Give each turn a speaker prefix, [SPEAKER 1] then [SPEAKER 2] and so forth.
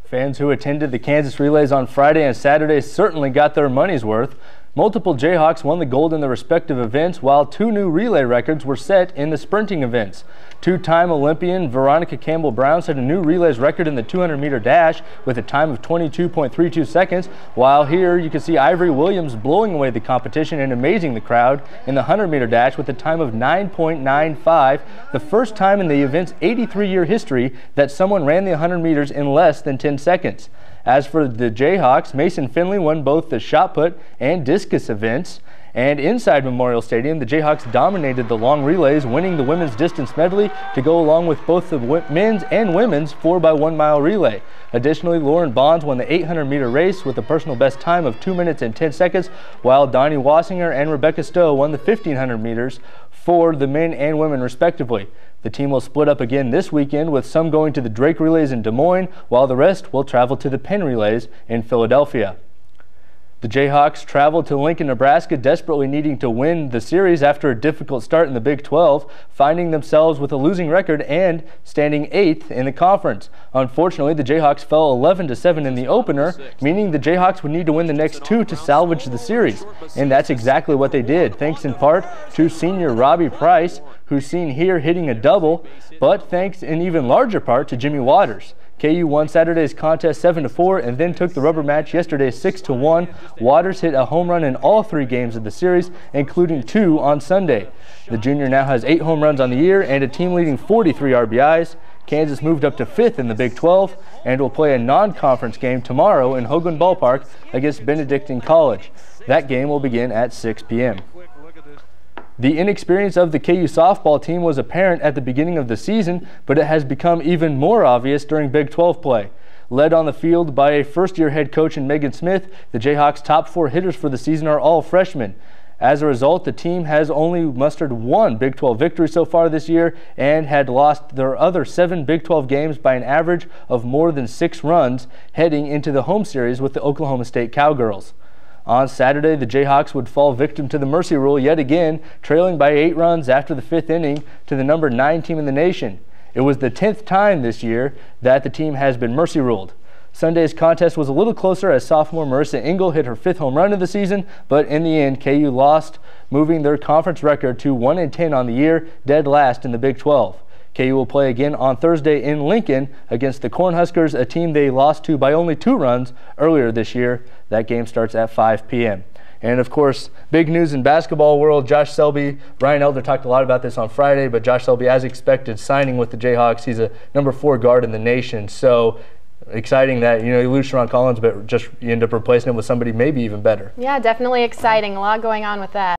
[SPEAKER 1] Fans who attended the Kansas relays on Friday and Saturday certainly got their money's worth. Multiple Jayhawks won the gold in their respective events, while 2 new relay records were set in the sprinting events. Two-time Olympian Veronica Campbell-Brown set a new relays record in the 200-meter dash with a time of 22.32 seconds, while here you can see Ivory Williams blowing away the competition and amazing the crowd in the 100-meter dash with a time of 9.95, the first time in the event's 83-year history that someone ran the 100 meters in less than 10 seconds. As for the Jayhawks, Mason Finley won both the shot put and discus events. And inside Memorial Stadium, the Jayhawks dominated the long relays, winning the women's distance medley to go along with both the men's and women's 4x1 mile relay. Additionally, Lauren Bonds won the 800-meter race with a personal best time of 2 minutes and 10 seconds, while Donnie Wassinger and Rebecca Stowe won the 1500 meters for the men and women respectively. The team will split up again this weekend, with some going to the Drake relays in Des Moines, while the rest will travel to the Penn relays in Philadelphia. The Jayhawks traveled to Lincoln, Nebraska, desperately needing to win the series after a difficult start in the Big 12, finding themselves with a losing record and standing 8th in the conference. Unfortunately, the Jayhawks fell 11-7 in the opener, meaning the Jayhawks would need to win the next 2 to salvage the series. And that's exactly what they did, thanks in part to senior Robbie Price, who's seen here hitting a double, but thanks in even larger part to Jimmy Waters. KU won Saturday's contest 7-4 and then took the rubber match yesterday 6-1. Waters hit a home run in all 3 games of the series, including 2 on Sunday. The junior now has 8 home runs on the year and a team-leading 43 RBIs. Kansas moved up to 5th in the Big 12 and will play a non-conference game tomorrow in Hogan Ballpark against Benedictine College. That game will begin at 6 p.m. The inexperience of the KU softball team was apparent at the beginning of the season, but it has become even more obvious during Big 12 play. Led on the field by a first-year head coach in Megan Smith, the Jayhawks' top 4 hitters for the season are all freshmen. As a result, the team has only mustered 1 Big 12 victory so far this year and had lost their other 7 Big 12 games by an average of more than 6 runs heading into the home series with the Oklahoma State Cowgirls. On Saturday, the Jayhawks would fall victim to the mercy rule yet again, trailing by 8 runs after the 5th inning to the number 9 team in the nation. It was the 10th time this year that the team has been mercy ruled. Sunday's contest was a little closer as sophomore Marissa Engel hit her 5th home run of the season, but in the end, KU lost, moving their conference record to 1-10 on the year, dead last in the Big 12. KU will play again on Thursday in Lincoln against the Cornhuskers, a team they lost to by only 2 runs earlier this year. That game starts at 5 p.m. And of course, big news in basketball world, Josh Selby. Ryan Elder talked a lot about this on Friday, but Josh Selby, as expected, signing with the Jayhawks. He's a number 4 guard in the nation. So exciting that, you lose Sharon Collins, but just you end up replacing him with somebody maybe even better.
[SPEAKER 2] Yeah, definitely exciting. A lot going on with that.